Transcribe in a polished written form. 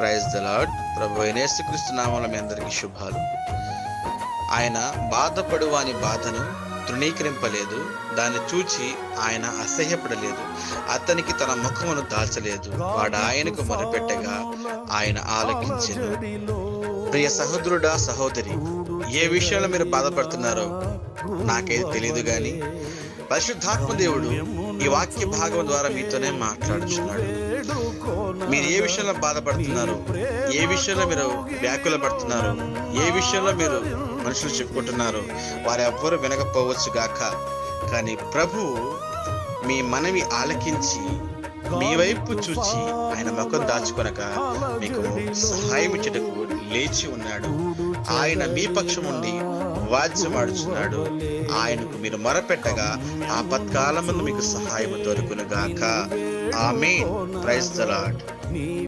Praise the lord. ప్రభు అయిన యేసుక్రీస్తు నామములో మీ అందరికీ శుభాలు. ఆయన బాధపడు వాని బాధను తృణీకరింపలేదు, దాన్ని చూచి ఆయన అసహ్యపడలేదు, అతనికి తన ముఖమును దాల్చలేదు. వాడు ఆయనకు మొరపెట్టగా ఆయన ఆలకించెను. ప్రియ సహోదరుడా, సహోదరి, ఏ విషయంలో మీరు బాధపడుతున్నారో నాకేది తెలియదు కానీ పరిశుద్ధాత్మ దేవుడు ఈ వాక్య భాగం ద్వారా మీతోనే మాట్లాడుచున్నాడు. మీరు ఏ విషయంలో బాధపడుతున్నారు, ఏ విషయంలో మీరు వ్యాకుల పడుతున్నారు, ఏ విషయంలో మీరు మనుషులు చెప్పుకుంటున్నారు, వారెవ్వరూ వినకపోవచ్చు గాక, కానీ ప్రభువు మీ మనవి ఆలకించి మీ వైపు చూచి ఆయన ముఖం దాచుకొనక మీకు సహాయం ఇచ్చుటకు లేచి ఉన్నాడు. ఆయన మీ పక్షం ఉండి వాద్యమాడుచున్నాడు. ఆయనకు మీరు మొరపెట్టగా ఆపత్కాలమందు మీకు సహాయం దొరుకును గాక. ఆమేన్. Praise the lord.